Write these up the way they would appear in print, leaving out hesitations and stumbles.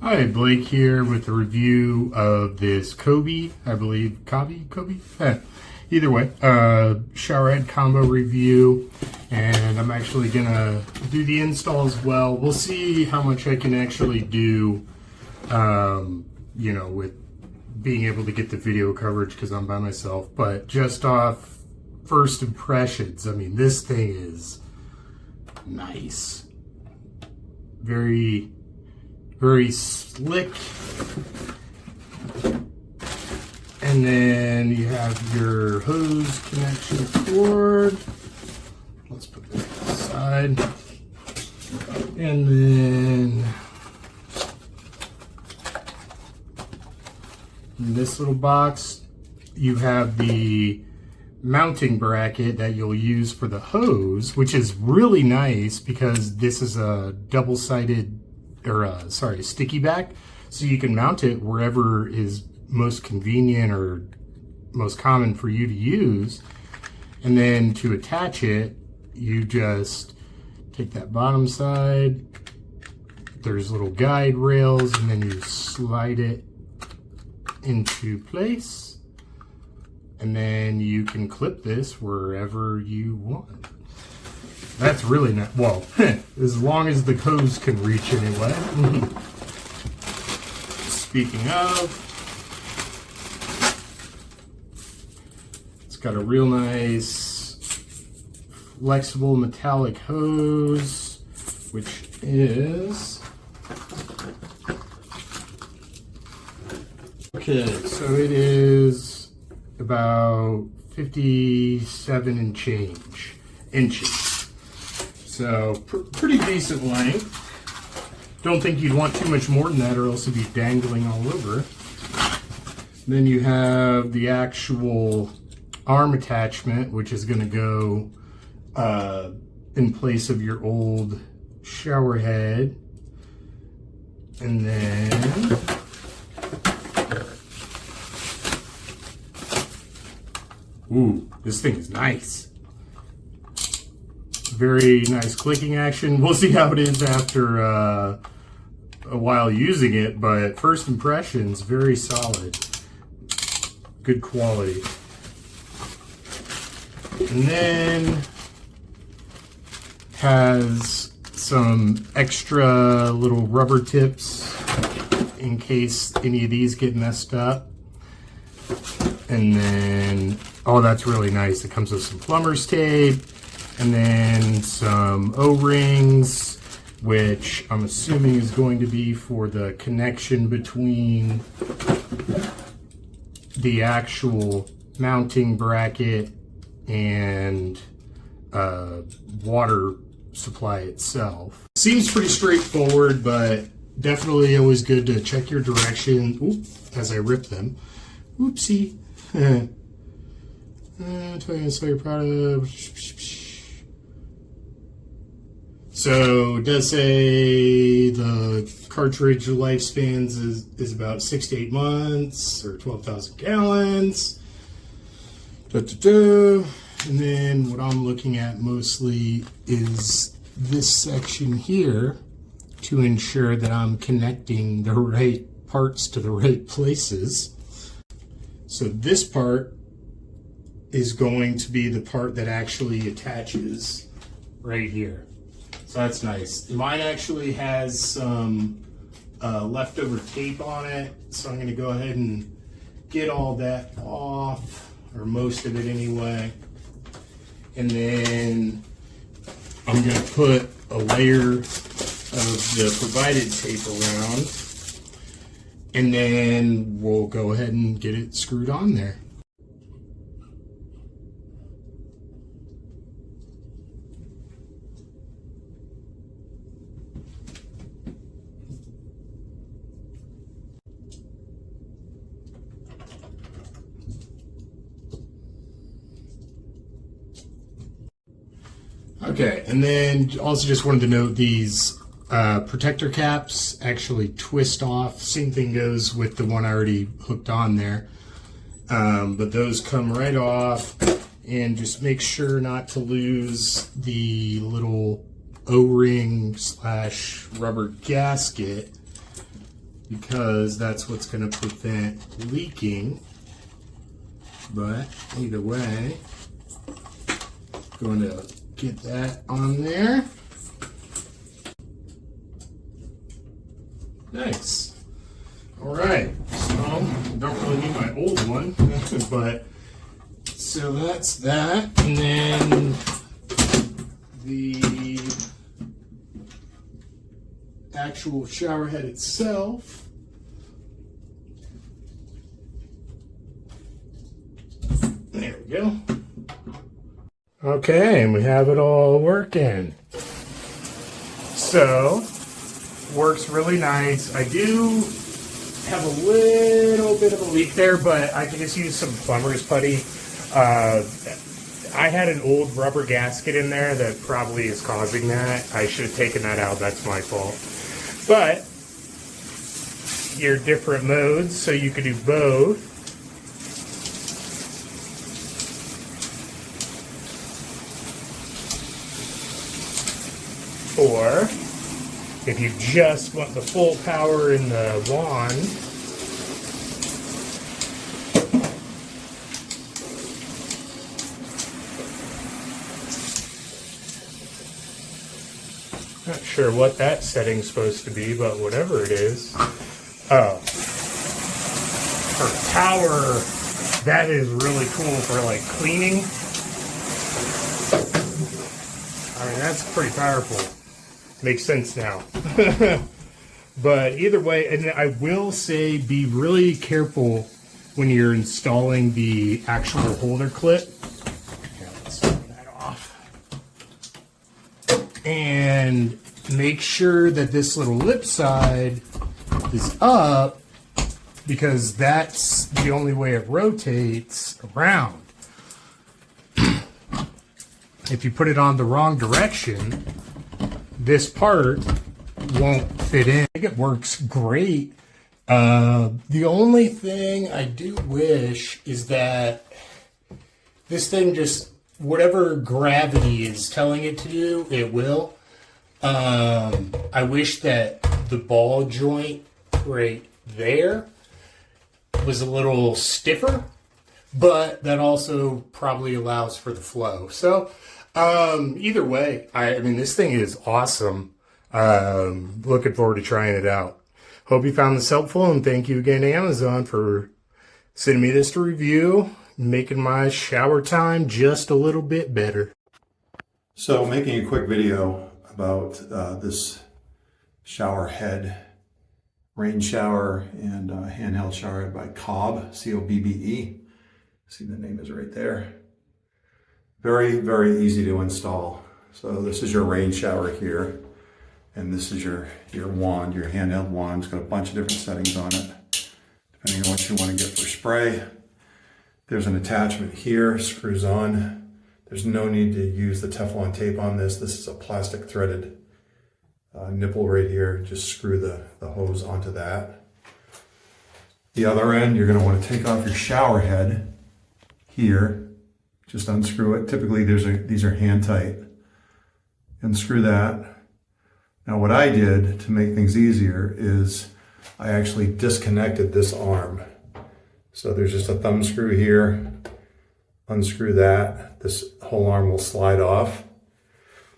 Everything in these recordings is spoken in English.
Hi, Blake here with a review of this Cobbe, I believe, Cobbe? Either way, shower head combo review, and I'm actually gonna do the install as well. We'll see how much I can actually do, with being able to get the video coverage because I'm by myself, but just off first impressions, I mean, this thing is nice. Very slick. And then you have your hose connection cord. Let's put that aside. And then in this little box, you have the mounting bracket that you'll use for the hose, which is really nice because this is a double-sided sticky back, so you can mount it wherever is most convenient or most common for you to use. And then to attach it, you just take that bottom side, there's little guide rails, and then you slide it into place, and then you can clip this wherever you want. That's really not, well, as long as the hose can reach anyway. Speaking of, it's got a real nice flexible metallic hose, which is, okay, so it is about 57 and change inches. So pretty decent length. Don't think you'd want too much more than that or else it'd be dangling all over. Then you have the actual arm attachment, which is going to go in place of your old shower head. And then ooh, this thing is nice. Very nice clicking action. We'll see how it is after a while using it, but first impressions, very solid. Good quality. And then has some extra little rubber tips in case any of these get messed up. And then, oh, that's really nice. It comes with some plumber's tape, and then some O-rings, which I'm assuming is going to be for the connection between the actual mounting bracket and water supply itself. Seems pretty straightforward, but definitely always good to check your direction. Oop, as I rip them. Oopsie. Tell you so you're proud of. So it does say the cartridge lifespans is about 6 to 8 months or 12,000 gallons. And then what I'm looking at mostly is this section here to ensure that I'm connecting the right parts to the right places. So this part is going to be the part that actually attaches right here. So that's nice. Mine actually has some leftover tape on it, so I'm going to go ahead and get all that off, or most of it anyway. And then I'm going to put a layer of the provided tape around, and then we'll go ahead and get it screwed on there. Okay, and then also just wanted to note these protector caps actually twist off. Same thing goes with the one I already hooked on there. But those come right off, and just make sure not to lose the little O-ring / rubber gasket because that's what's going to prevent leaking. But either way, going to get that on there. Nice. All right, so don't really need my old one, but so that's that. And then the actual shower head itself. There we go. Okay, and we have it all working. So, works really nice. I do have a little bit of a leak there, but I can just use some plumber's putty. I had an old rubber gasket in there that probably is causing that. I should have taken that out. That's my fault. But your different modes, so you could do both. Or if you just want the full power in the wand, not sure what that setting's supposed to be, but whatever it is. Oh, for power, that is really cool for like cleaning. I mean, that's pretty powerful. Makes sense now. But either way, and I will say be really careful when you're installing the actual holder clip. Here, let's turn that off. And make sure that this little lip side is up, because that's the only way it rotates around. If you put it on the wrong direction, this part won't fit in. I think it works great. The only thing I do wish is that this thing just, whatever gravity is telling it to do, it will. I wish that the ball joint right there was a little stiffer, but that also probably allows for the flow. So either way, I mean, this thing is awesome. Looking forward to trying it out. Hope you found this helpful, and thank you again to Amazon for sending me this to review, making my shower time just a little bit better. So making a quick video about this shower head, rain shower and handheld shower by Cobbe, C-O-B-B-E. See, the name is right there. Very, very easy to install. So this is your rain shower here, and this is your wand, your handheld wand. It's got a bunch of different settings on it, depending on what you want to get for spray. There's an attachment here, screws on. There's no need to use the Teflon tape on this. This is a plastic threaded nipple right here. Just screw the hose onto that. The other end, you're going to want to take off your shower head here. Just unscrew it. Typically, these are hand tight. Unscrew that. Now, what I did to make things easier is I actually disconnected this arm. So there's just a thumb screw here. Unscrew that. This whole arm will slide off.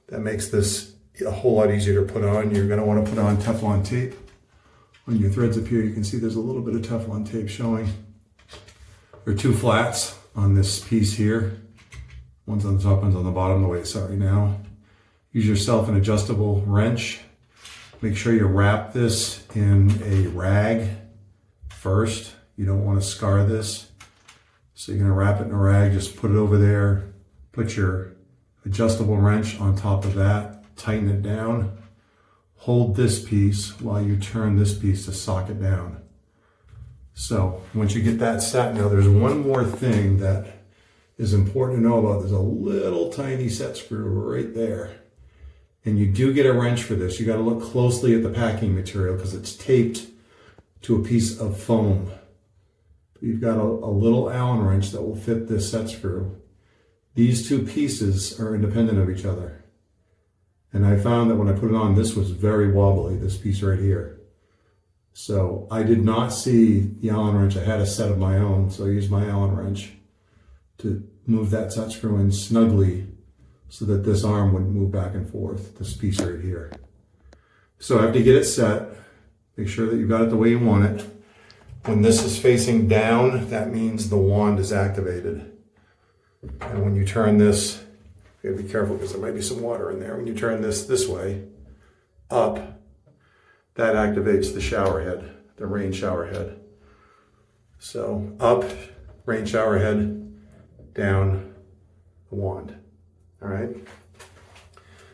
That makes this a whole lot easier to put on. You're going to want to put on Teflon tape. On your threads up here, you can see there's a little bit of Teflon tape showing. There are two flats on this piece here. One's on the top, one's on the bottom, the way it's at right now. Use yourself an adjustable wrench. Make sure you wrap this in a rag first. You don't want to scar this. So you're going to wrap it in a rag, just put it over there, put your adjustable wrench on top of that, tighten it down, hold this piece while you turn this piece to sock it down. So once you get that set, now there's one more thing that is important to know about. There's a little tiny set screw right there. And you do get a wrench for this. You got to look closely at the packing material because it's taped to a piece of foam. You've got a little Allen wrench that will fit this set screw. These two pieces are independent of each other. And I found that when I put it on, this was very wobbly, this piece right here. So I did not see the Allen wrench. I had a set of my own, so I used my Allen wrench to move that set screw in snugly so that this arm wouldn't move back and forth, this piece right here. So after you get it set, make sure that you've got it the way you want it. When this is facing down, that means the wand is activated. And when you turn this, you gotta be careful because there might be some water in there. When you turn this way, up, that activates the shower head, the rain shower head. So up, rain shower head, down, the wand. All right.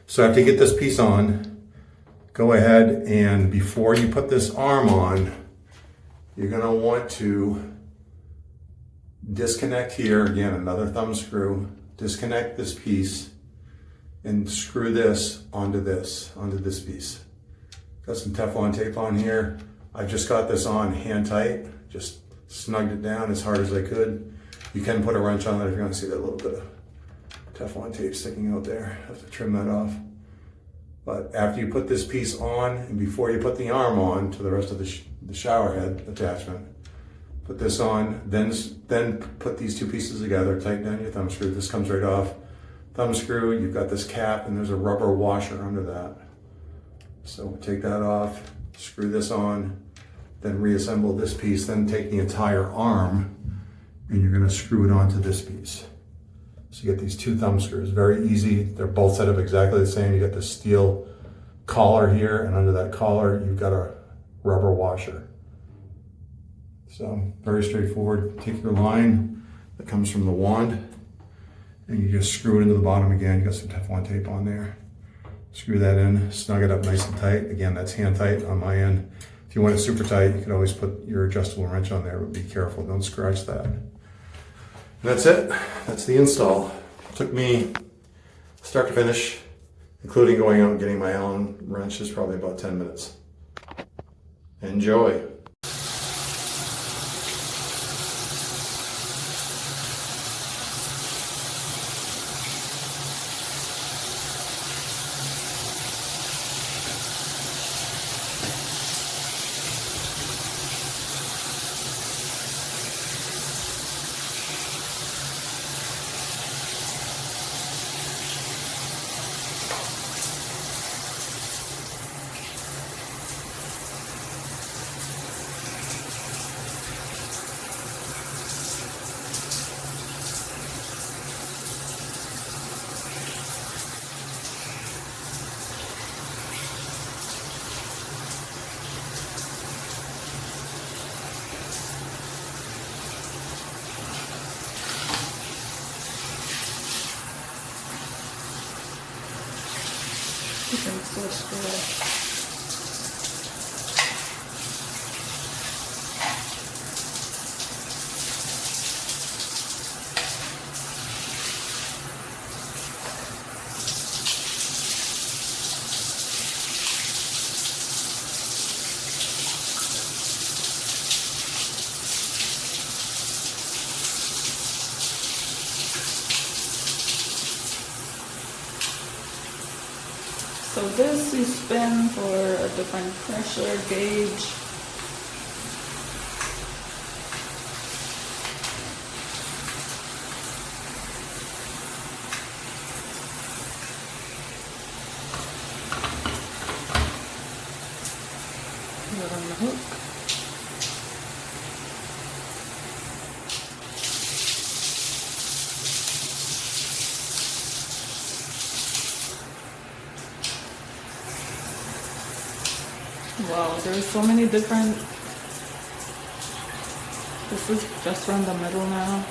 So after you get this piece on, go ahead and before you put this arm on, you're going to want to disconnect here, again, another thumb screw, disconnect this piece and screw this onto this piece. Got some Teflon tape on here. I just got this on hand tight, just snugged it down as hard as I could. You can put a wrench on that if you want to see that little bit of Teflon tape sticking out there. I have to trim that off. But after you put this piece on and before you put the arm on to the rest of the shower head attachment, put this on, then put these two pieces together, tighten down your thumb screw. This comes right off. Thumb screw, you've got this cap and there's a rubber washer under that. So take that off, screw this on, then reassemble this piece, then take the entire arm and you're going to screw it onto this piece. So you get these two thumb screws, very easy. They're both set up exactly the same. You got the steel collar here, and under that collar, you've got a rubber washer. So very straightforward. Take your line that comes from the wand, and you just screw it into the bottom again. You got some Teflon tape on there. Screw that in, snug it up nice and tight. Again, that's hand tight on my end. If you want it super tight, you could always put your adjustable wrench on there, but be careful, don't scratch that. And that's it. That's the install. It took me start to finish, including going out and getting my Allen wrenches, probably about 10 minutes. Enjoy. Different switch there. So this you spin for a different pressure gauge. Put it on the hook. Wow, there's so many different. This is just from the middle now.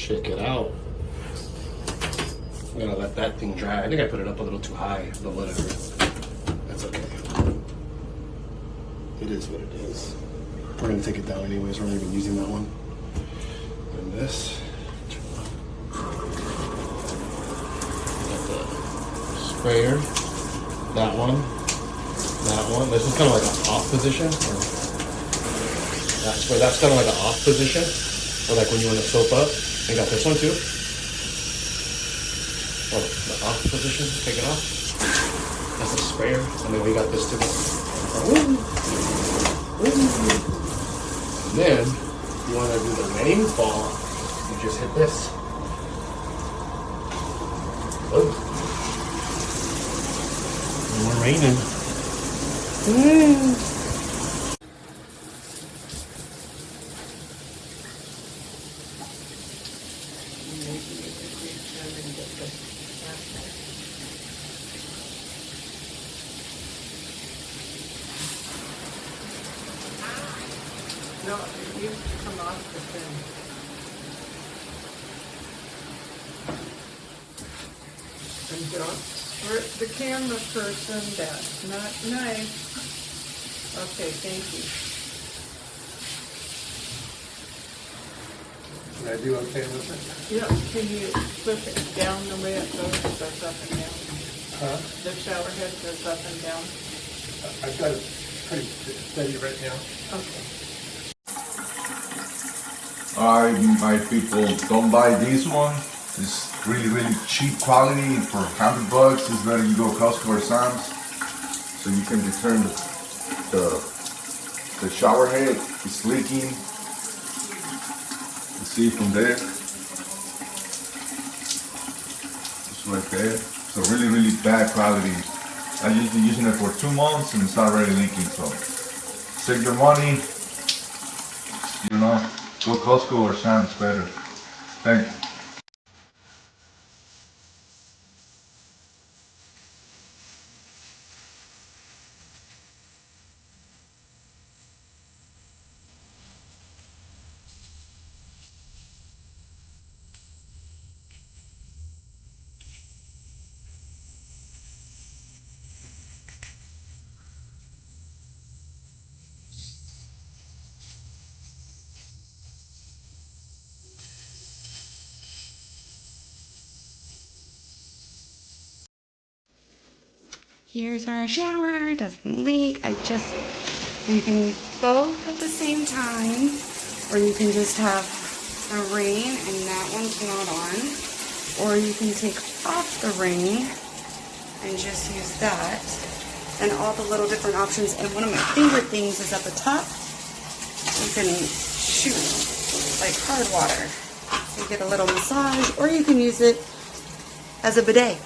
Check it out. I'm gonna let that thing dry. I think I put it up a little too high, but whatever. That's okay. It is what it is. We're gonna take it down anyways. We're not even using that one. And this. Got the sprayer. That one. That one. This is kind of like an off position. That's kind of like an off position. Or like when you want to soap up. I got this one too. Oh, the off position. Take it off. That's the sprayer. And then we got this too. And then, if you want to do the rainfall, you just hit this. Oh. And we're raining. No, you come off the thing. And don't hurt the camera person. That's not nice. Okay, thank you. Can I do okay with it? Yeah, can you flip it down the way it goes? Goes up and down. Huh? The shower head goes up and down. I've got it pretty steady right now. Okay. Alright, my people, don't buy this one. It's really cheap quality for $100. It's better you go Costco or Sam's, so you can return the shower head. It's leaking. You see from there. It's right there. So really bad quality. I just been using it for 2 months and it's already leaking. So save your money. You know. Go Costco or Sam's better. Thank you. Here's our shower, doesn't leak. You can both at the same time, or you can just have the rain and that one's not on, or you can take off the rain and just use that, and all the little different options. And one of my favorite things is at the top, you can shoot like hard water. So you get a little massage, or you can use it as a bidet.